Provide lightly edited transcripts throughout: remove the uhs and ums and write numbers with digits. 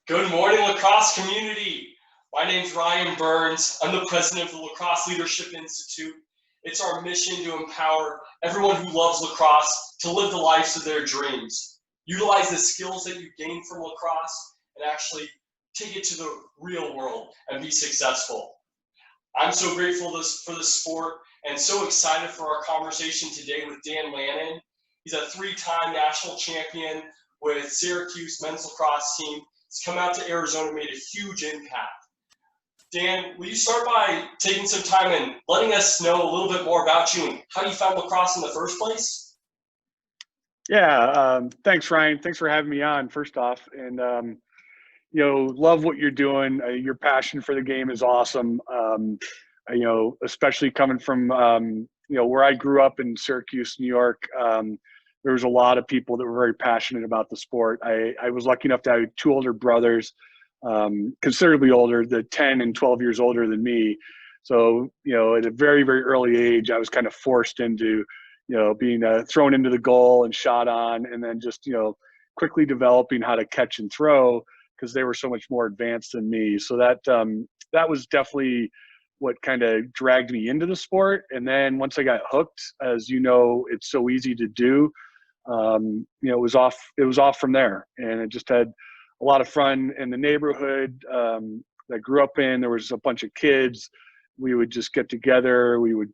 Good morning, lacrosse community. My name's Ryan Berns. I'm the president of the Lacrosse Leadership Institute. It's our mission to empower everyone who loves lacrosse to live the lives of their dreams. Utilize the skills that you gain from lacrosse and actually take it to the real world and be successful. I'm so grateful for this sport and so excited for our conversation today with Dan Lannon. He's a three-time national champion with Syracuse men's lacrosse team. He's come out to Arizona, made a huge impact. Dan, will you start by taking some time and letting us know a little bit more about you and how you found lacrosse in the first place? Yeah, thanks, Ryan. Thanks for having me on, first off. And, love what you're doing. Your passion for the game is awesome. Especially coming from, where I grew up in Syracuse, New York. There was a lot of people that were very passionate about the sport. I was lucky enough to have two older brothers, considerably older, 10 and 12 years older than me. So, at a very, very early age, I was kind of forced into, being thrown into the goal and shot on, and then just, quickly developing how to catch and throw because they were so much more advanced than me. So that was definitely what kind of dragged me into the sport. And then once I got hooked, as you know, it's so easy to do. It was off from there, and it just had a lot of fun in the neighborhood that I grew up in. There was a bunch of kids. We would just get together. We would,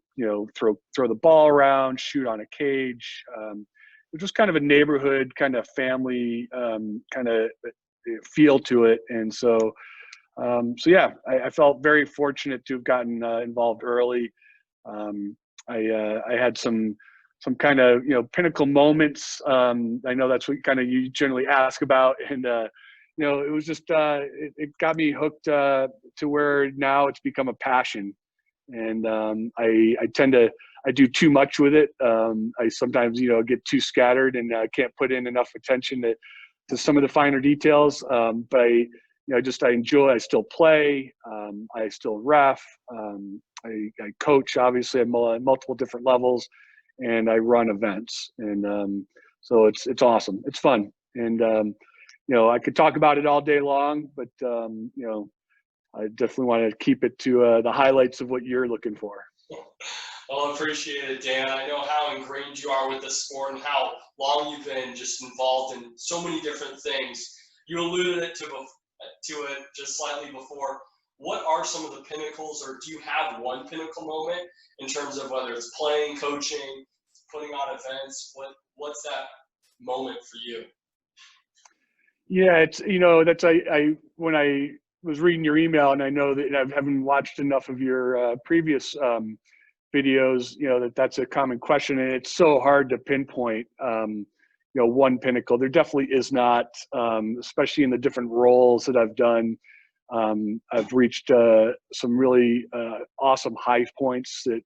throw the ball around, shoot on a cage. It was just kind of a neighborhood, kind of family, kind of feel to it. And so yeah, I felt very fortunate to have gotten involved early. I had some kind of, pinnacle moments. I know that's what kind of you generally ask about. And, it was just, it got me hooked to where now it's become a passion. And I do too much with it. I sometimes, get too scattered and can't put in enough attention to some of the finer details. But I enjoy, I still play, I still ref, I coach, obviously, at multiple different levels, and I run events. And so it's awesome. It's fun. And, I could talk about it all day long, but, I definitely want to keep it to the highlights of what you're looking for. Well, I appreciate it, Dan. I know how ingrained you are with this sport and how long you've been just involved in so many different things. You alluded to it just slightly before. What are some of the pinnacles, or do you have one pinnacle moment in terms of whether it's playing, coaching, putting on events? What's that moment for you? Yeah, it's, that's, when I was reading your email, and I know that I haven't watched enough of your previous videos, that's a common question, and it's so hard to pinpoint, one pinnacle. There definitely is not, especially in the different roles that I've done. I've reached some really awesome high points that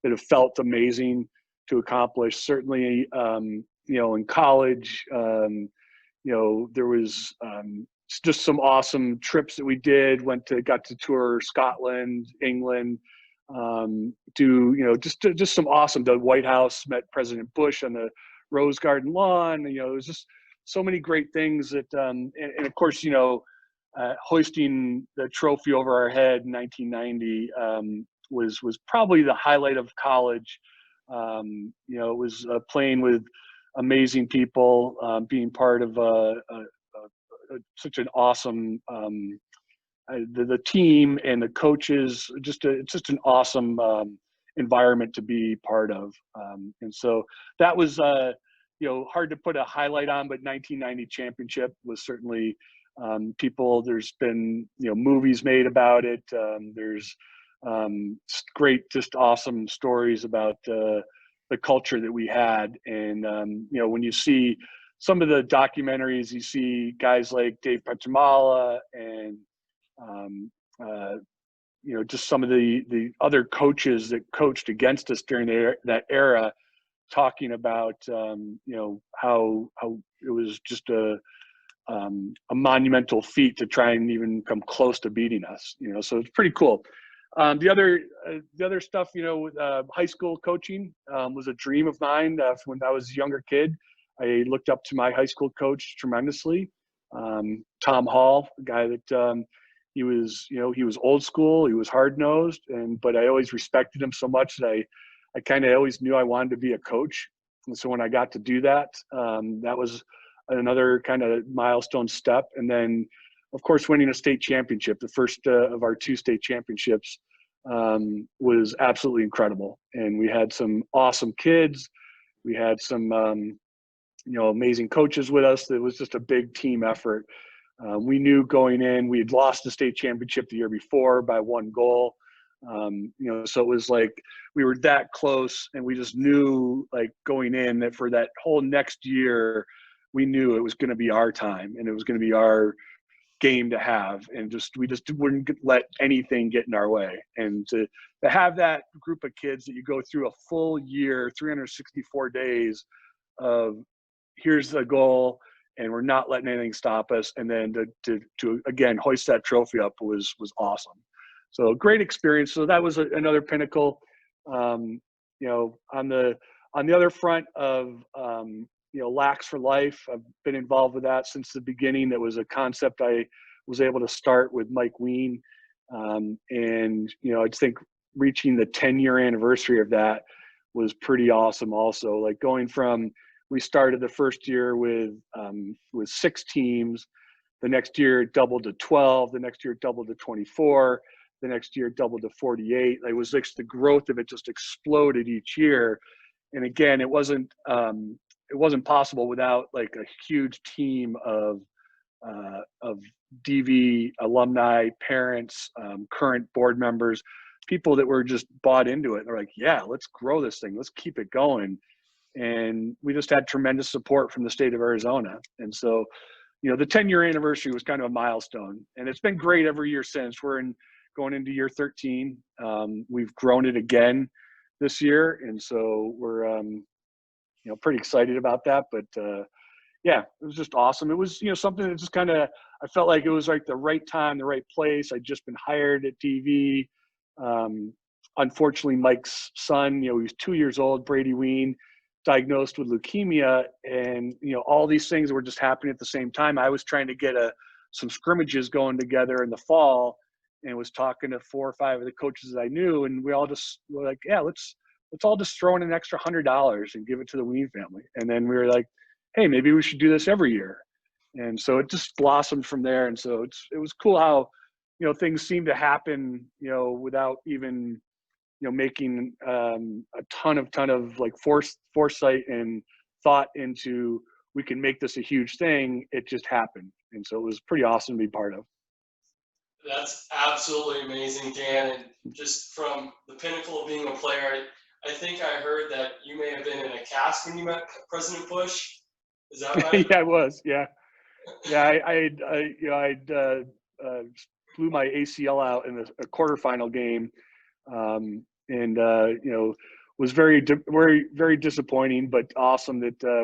have felt amazing to accomplish. Certainly, in college, there was just some awesome trips that we did. Got to tour Scotland, England, just some awesome. The White House, met President Bush on the Rose Garden lawn. It was just so many great things that, and of course, hoisting the trophy over our head in 1990 was probably the highlight of college. It was playing with amazing people, being part of such an awesome the team and the coaches. It's just an awesome environment to be part of, and so that was hard to put a highlight on, but 1990 championship was certainly there's been movies made about it. There's great, just awesome stories about the culture that we had. And when you see some of the documentaries, you see guys like Dave Petromala and just some of the other coaches that coached against us during that era, talking about how it was just a monumental feat to try and even come close to beating us. So it's pretty cool. The other stuff, with high school coaching was a dream of mine. When I was a younger kid, I looked up to my high school coach tremendously. Tom Hall, a guy that he was old school, he was hard nosed, but I always respected him so much that I kind of always knew I wanted to be a coach. And so when I got to do that, that was another kind of milestone step. And then, of course, winning a state championship, the first of our 2 state championships, was absolutely incredible. And we had some awesome kids. We had some, amazing coaches with us. It was just a big team effort. We knew going in, we had lost the state championship the year before by 1 goal. So it was like we were that close, and we just knew, like, going in, that for that whole next year, we knew it was going to be our time and it was going to be our game to have, and we just wouldn't let anything get in our way. And to have that group of kids that you go through a full year, 364 days of here's the goal, and we're not letting anything stop us, and then to again hoist that trophy up was awesome. So great experience. So that was another pinnacle. On the other front of Lax for Life, I've been involved with that since the beginning. That was a concept I was able to start with Mike Ween, and I think reaching the 10-year anniversary of that was pretty awesome. Also, like going from, we started the first year with 6 teams. The next year it doubled to 12. The next year it doubled to 24. The next year it doubled to 48. It was like the growth of it just exploded each year. And again, it wasn't possible without like a huge team of DV alumni, parents, current board members, people that were just bought into it. They're like, yeah, let's grow this thing. Let's keep it going. And we just had tremendous support from the state of Arizona. And so, the 10-year anniversary was kind of a milestone, and it's been great every year since. We're going into year 13. We've grown it again this year. And so we're, pretty excited about that. But yeah, it was just awesome. It was, something that just kind of, I felt like it was like the right time, the right place. I'd just been hired at DV. Unfortunately, Mike's son, he was 2 years old, Brady Ween, diagnosed with leukemia, and all these things were just happening at the same time. I was trying to get some scrimmages going together in the fall, and was talking to 4 or 5 of the coaches that I knew, and we all just were like, yeah, let's all just throw in an extra $100 and give it to the Ween family. And then we were like, hey, maybe we should do this every year. And so it just blossomed from there. And so it was cool how things seem to happen without even making a ton of like foresight and thought into, we can make this a huge thing. It just happened. And so it was pretty awesome to be part of. That's absolutely amazing, Dan. And just from the pinnacle of being a player, I think I heard that you may have been in a cast when you met President Bush. Is that right? Yeah, I was. Yeah. I blew my ACL out in a quarterfinal game. Was very, very disappointing, but awesome that I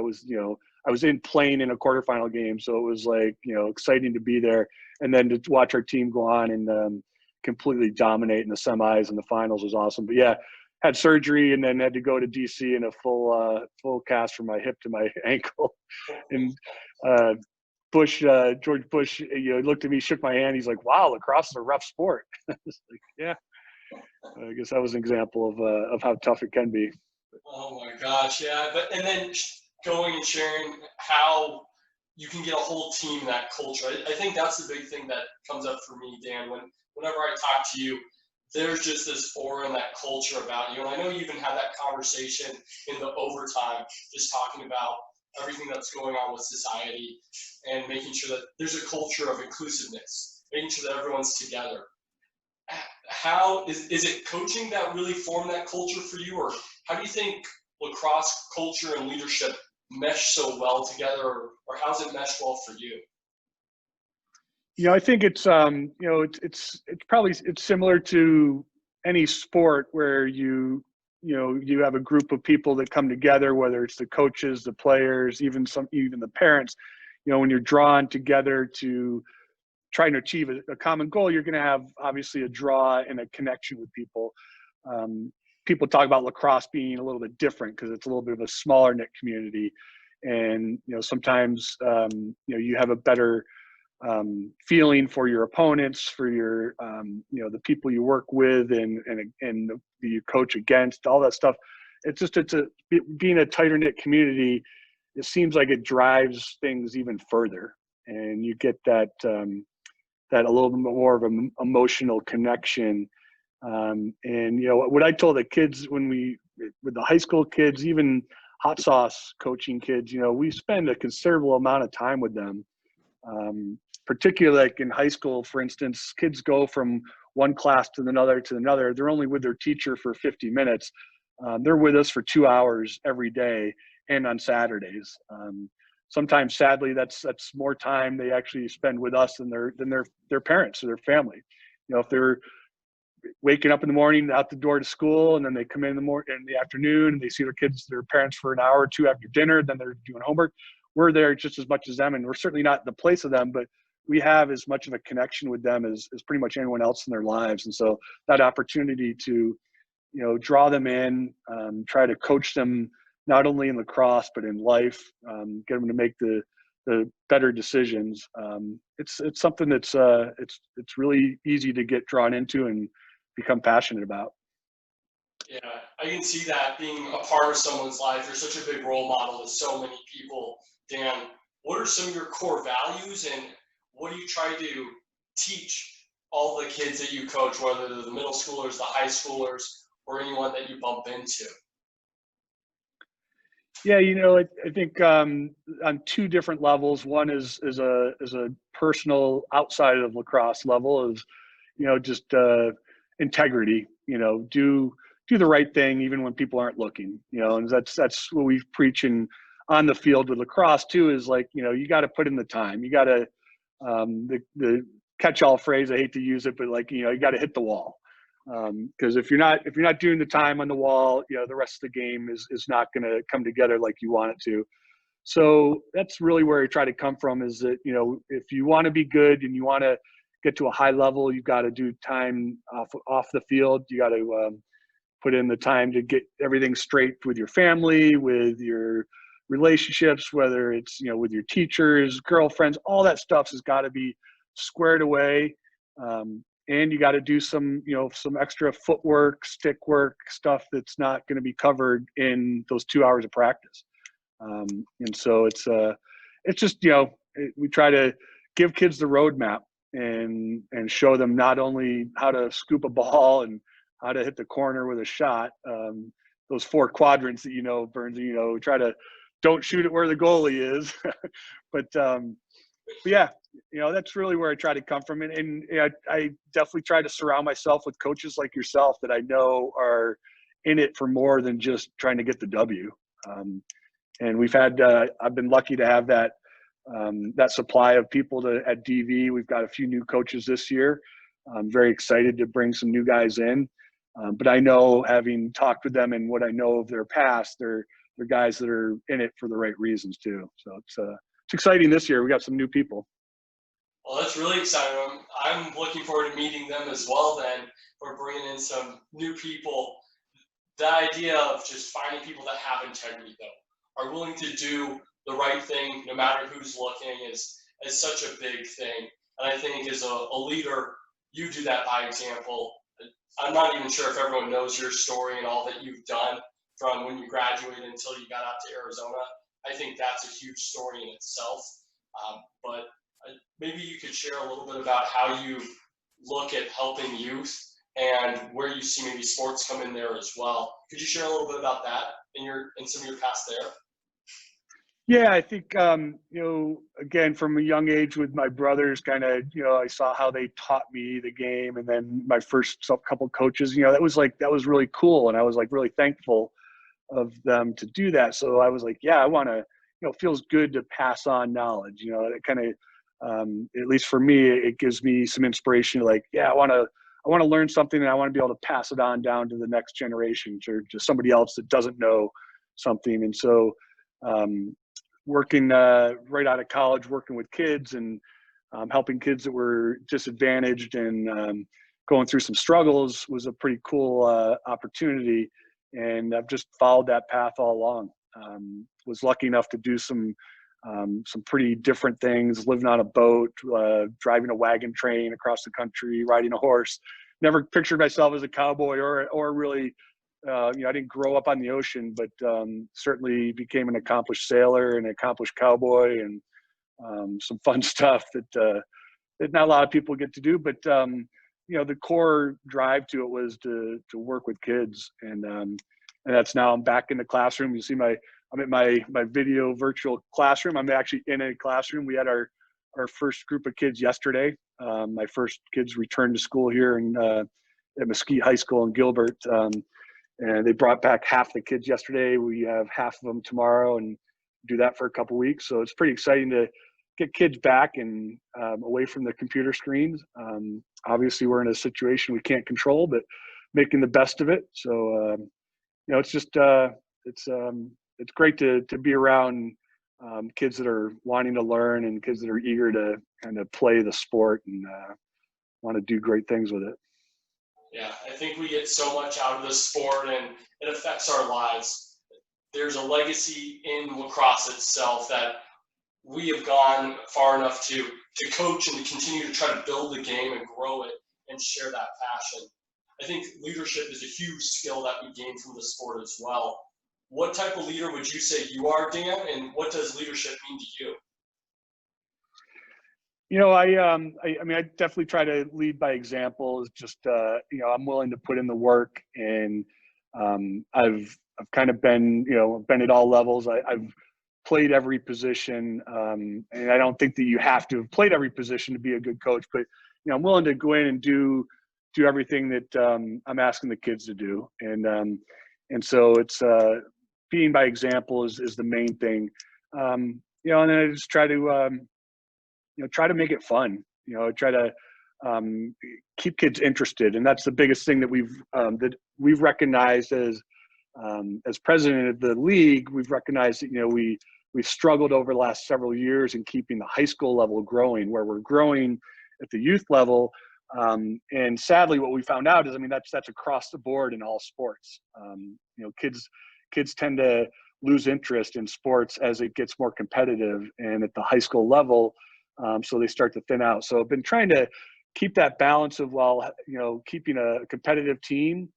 was playing in a quarterfinal game. So it was like, exciting to be there, and then to watch our team go on and completely dominate in the semis and the finals was awesome. But yeah, had surgery and then had to go to DC in a full cast from my hip to my ankle. And George Bush, looked at me, shook my hand. He's like, wow, lacrosse is a rough sport. I was like, yeah. I guess that was an example of how tough it can be. Oh my gosh, yeah. And then going and sharing how you can get a whole team in that culture. I think that's the big thing that comes up for me, Dan. Whenever I talk to you, there's just this aura and that culture about you. And I know you even had that conversation in the overtime, just talking about everything that's going on with society and making sure that there's a culture of inclusiveness, making sure that everyone's together. How is it coaching that really formed that culture for you, or how do you think lacrosse culture and leadership mesh so well together, or how's it meshed well for you? I think it's it's similar to any sport where you have a group of people that come together, whether it's the coaches, the players, even the parents. When you're drawn together to trying to achieve a common goal, you're going to have obviously a draw and a connection with people. People talk about lacrosse being a little bit different because it's a little bit of a smaller knit community, and sometimes you have a better feeling for your opponents, for your the people you work with and you coach against, all that stuff. Being a tighter knit community. It seems like it drives things even further, and you get that a little bit more of an emotional connection. And what I told the kids with the high school kids, even hot sauce coaching kids, we spend a considerable amount of time with them. Particularly like in high school, for instance, kids go from one class to another. They're only with their teacher for 50 minutes. They're with us for 2 hours every day and on Saturdays. Sometimes, sadly, that's more time they actually spend with us than their parents or their family. If they're waking up in the morning, out the door to school, and then they come in the afternoon, and they see their parents for an hour or two after dinner, then they're doing homework. We're there just as much as them, and we're certainly not the place of them, but we have as much of a connection with them as pretty much anyone else in their lives. And so that opportunity to, draw them in, try to coach them not only in lacrosse but in life, get them to make the better decisions. It's something that's it's really easy to get drawn into and become passionate about. Yeah, I can see that being a part of someone's life. You're such a big role model to so many people. Dan, what are some of your core values, and what do you try to teach all the kids that you coach, whether they're the middle schoolers, the high schoolers, or anyone that you bump into? Yeah, I think on two different levels. One is a personal, outside of lacrosse level, is just integrity. Do the right thing even when people aren't looking. And that's what we preach on the field with lacrosse too. Is like you got to put in the time. You got to the catch-all phrase. I hate to use it, but you got to hit the wall. Because if you're not doing the time on the wall, the rest of the game is not going to come together like you want it to. So that's really where I try to come from, is that if you want to be good and you want to get to a high level, you've got to do time off the field. You got to put in the time to get everything straight with your family, with your relationships, whether it's with your teachers, girlfriends. All that stuff has got to be squared away. And you got to do some extra footwork, stick work, stuff that's not going to be covered in those 2 hours of practice. And so it's just, we try to give kids the roadmap and show them not only how to scoop a ball and how to hit the corner with a shot, those 4 quadrants that, Berns, we try to don't shoot it where the goalie is, but yeah, that's really where I try to come from. And I definitely try to surround myself with coaches like yourself that I know are in it for more than just trying to get the W. And we've had, I've been lucky to have that supply of people at DV. We've got a few new coaches this year. I'm very excited to bring some new guys in. But I know, having talked with them and what I know of their past, they're guys that are in it for the right reasons too. So it's exciting this year. We got some new people. Well, that's really exciting. I'm looking forward to meeting them as well then, for bringing in some new people. The idea of just finding people that have integrity, though, are willing to do the right thing no matter who's looking, is such a big thing. And I think as a leader, you do that by example. I'm not even sure if everyone knows your story and all that you've done from when you graduated until you got out to Arizona. I think that's a huge story in itself. But maybe you could share a little bit about how you look at helping youth and where you see maybe sports come in there as well. Could you share a little bit about that in some of your past there? Yeah, I think, again, from a young age with my brothers, kind of, I saw how they taught me the game. And then my first couple coaches, that was really cool. And I was really thankful of them to do that. So I was like, yeah, I want to, it feels good to pass on knowledge. It kind of, at least for me, it gives me some inspiration. Yeah, I want to learn something, and I want to be able to pass it on down to the next generation, or to somebody else that doesn't know something. And so, working right out of college, working with kids and helping kids that were disadvantaged and going through some struggles was a pretty cool opportunity. And I've just followed that path all along. Was lucky enough to do some some pretty different things, living on a boat, driving a wagon train across the country, riding a horse. Never pictured myself as a cowboy or really, I didn't grow up on the ocean, but certainly became an accomplished sailor and an accomplished cowboy, and some fun stuff that not a lot of people get to do. But the core drive to it was to work with kids, and that's now I'm back in the classroom. You see I'm at my video virtual classroom. I'm actually in a classroom. We had our first group of kids yesterday. My first kids returned to school here at Mesquite High School in Gilbert, and they brought back half the kids yesterday. We have half of them tomorrow, and do that for a couple weeks. So it's pretty exciting to get kids back and away from the computer screens. Obviously, we're in a situation we can't control, but making the best of it. So it's just it's great to be around kids that are wanting to learn and kids that are eager to kind of play the sport and want to do great things with it. Yeah, I think we get so much out of this sport, and it affects our lives. There's a legacy in lacrosse itself that we have gone far enough to coach and to continue to try to build the game and grow it and share that passion. I think leadership is a huge skill that we gain from the sport as well. What type of leader would you say you are, Dan, and what does leadership mean to you? I definitely try to lead by example. It's just, I'm willing to put in the work, and I've kind of been at all levels. I've played every position, and I don't think that you have to have played every position to be a good coach, but I'm willing to go in and do everything that I'm asking the kids to do, and so it's being by example is the main thing, and then I just try to make it fun. Try to keep kids interested, and that's the biggest thing that we've recognized as president of the league. We've recognized that we've struggled over the last several years in keeping the high school level growing, where we're growing at the youth level. And sadly, what we found out is, that's across the board in all sports. Kids tend to lose interest in sports as it gets more competitive, and at the high school level, so they start to thin out. So I've been trying to keep that balance of, keeping a competitive team,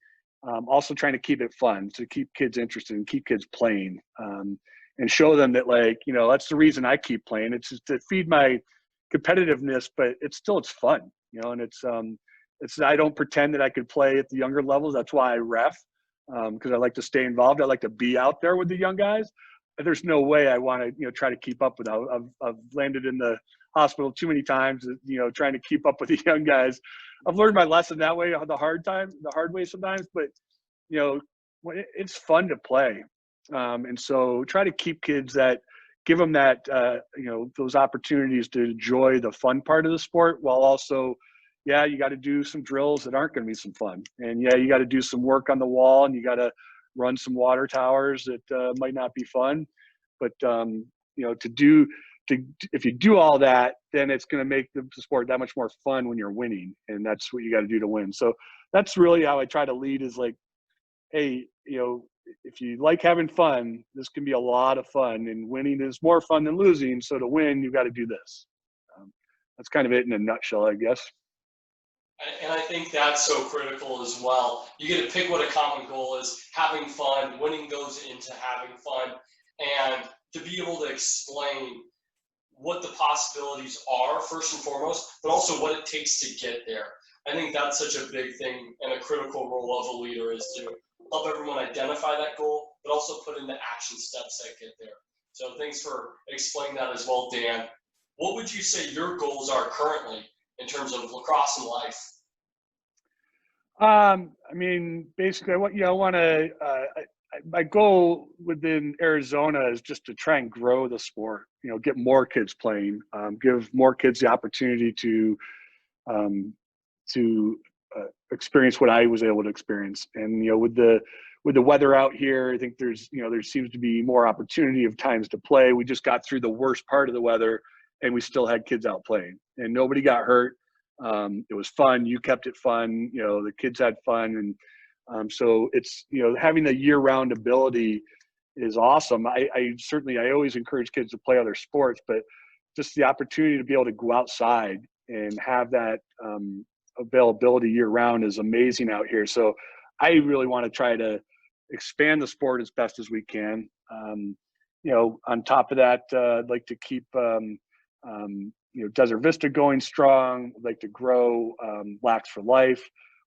also trying to keep it fun, to keep kids interested and keep kids playing, and show them that, that's the reason I keep playing. It's just to feed my competitiveness, but it's fun, and I don't pretend that I could play at the younger levels. That's why I ref, because I like to stay involved. I like to be out there with the young guys. There's no way I want to, try to keep up with that. I've landed in the hospital too many times, trying to keep up with the young guys. I've learned my lesson that way, the hard way sometimes, but it's fun to play. And so try to keep kids give them that, those opportunities to enjoy the fun part of the sport, while also, you got to do some drills that aren't going to be some fun. And you got to do some work on the wall, and you got to run some water towers that might not be fun. But, if you do all that, then it's going to make the sport that much more fun when you're winning. And that's what you got to do to win. So that's really how I try to lead, is hey, if you like having fun, this can be a lot of fun, and winning is more fun than losing. So to win, you got to do this. That's kind of it in a nutshell, I guess. And I think that's so critical as well. You get to pick what a common goal is, having fun. Winning goes into having fun, and to be able to explain what the possibilities are first and foremost, but also what it takes to get there. I think that's such a big thing, and a critical role of a leader is to help everyone identify that goal, but also put in the action steps that get there. So thanks for explaining that as well, Dan. What would you say your goals are currently in terms of lacrosse and life? Basically, I want to. My goal within Arizona is just to try and grow the sport. Get more kids playing, give more kids the opportunity to experience what I was able to experience. And with the weather out here, I think there seems to be more opportunity of times to play. We just got through the worst part of the weather, and we still had kids out playing, and nobody got hurt. It was fun. You kept it fun. The kids had fun, and so it's having the year-round ability is awesome. I certainly, I always encourage kids to play other sports, but just the opportunity to be able to go outside and have that availability year round is amazing out here. So I really want to try to expand the sport as best as we can. On top of that, I'd like to keep, Desert Vista going strong. I'd like to grow Lax for Life.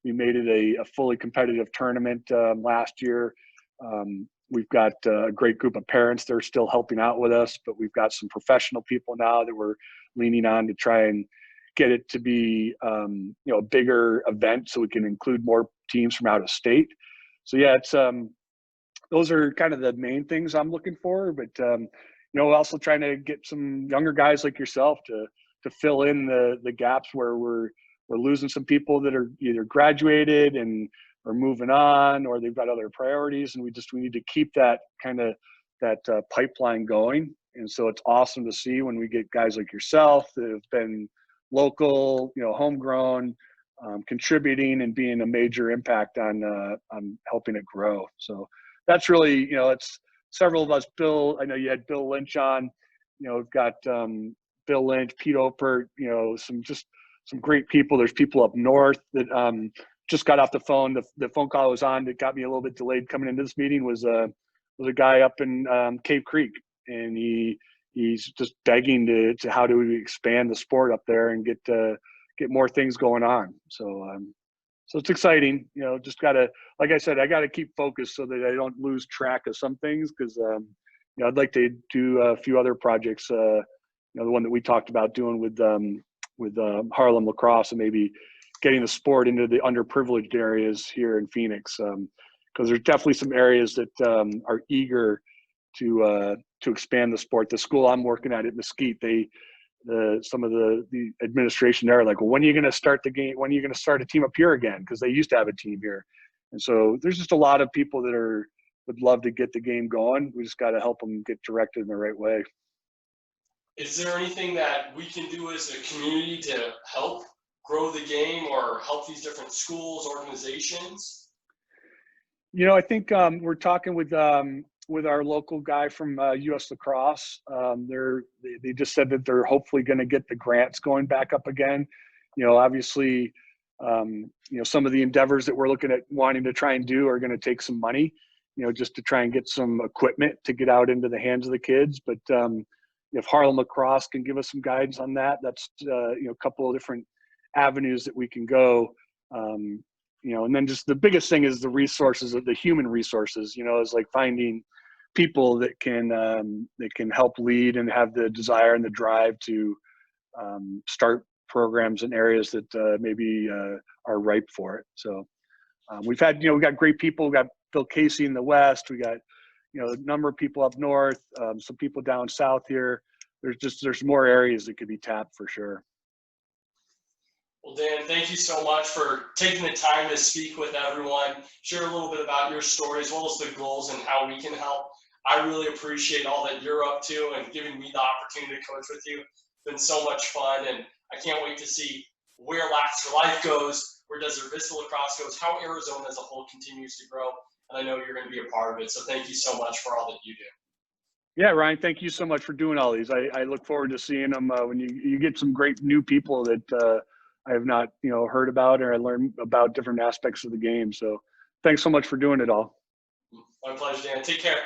We made it a fully competitive tournament last year. We've got a great group of parents that are still helping out with us, but we've got some professional people now that we're leaning on to try and get it to be, a bigger event so we can include more teams from out of state. So yeah, it's those are kind of the main things I'm looking for, but also trying to get some younger guys like yourself to fill in the gaps where we're losing some people that are either graduated and are moving on, or they've got other priorities, and we need to keep that kind of pipeline going. And so it's awesome to see when we get guys like yourself that have been local, homegrown, contributing and being a major impact on helping it grow. So that's really, it's several of us. Bill, I know you had Bill Lynch on. We've got Bill Lynch, Pete Opert, some great people. There's people up north that just got off the phone. The phone call I was on that got me a little bit delayed coming into this meeting was a guy up in Cave Creek, and he's just begging to how do we expand the sport up there and get more things going on. So it's exciting. Just gotta, like I said, I gotta keep focused so that I don't lose track of some things, because I'd like to do a few other projects. The one that we talked about doing with Harlem Lacrosse, and maybe getting the sport into the underprivileged areas here in Phoenix, because there's definitely some areas that are eager to expand the sport. The school I'm working at Mesquite, some of the administration there are like, well, when are you going to start the game? When are you going to start a team up here again? Because they used to have a team here. And so there's just a lot of people that would love to get the game going. We just got to help them get directed in the right way. Is there anything that we can do as a community to help grow the game or help these different schools, organizations? I think we're talking with our local guy from US Lacrosse. They just said that they're hopefully going to get the grants going back up again. Obviously, some of the endeavors that we're looking at wanting to try and do are going to take some money, just to try and get some equipment to get out into the hands of the kids. But if Harlem Lacrosse can give us some guidance on that, that's a couple of different avenues that we can go. And then just the biggest thing is the resources, the human resources, is like finding people that can help lead and have the desire and the drive to start programs in areas that maybe are ripe for it. So we've got great people. We've got Phil Casey in the West. We got, a number of people up north, some people down south here. There's more areas that could be tapped for sure. Well, Dan, thank you so much for taking the time to speak with everyone, share a little bit about your story as well as the goals and how we can help. I really appreciate all that you're up to and giving me the opportunity to coach with you. It's been so much fun, and I can't wait to see where Lax for Life goes, where Desert Vista Lacrosse goes, how Arizona as a whole continues to grow. And I know you're going to be a part of it. So thank you so much for all that you do. Yeah, Ryan, thank you so much for doing all these. I look forward to seeing them when you get some great new people that I have not, heard about, or I learn about different aspects of the game. So thanks so much for doing it all. My pleasure, Dan. Take care.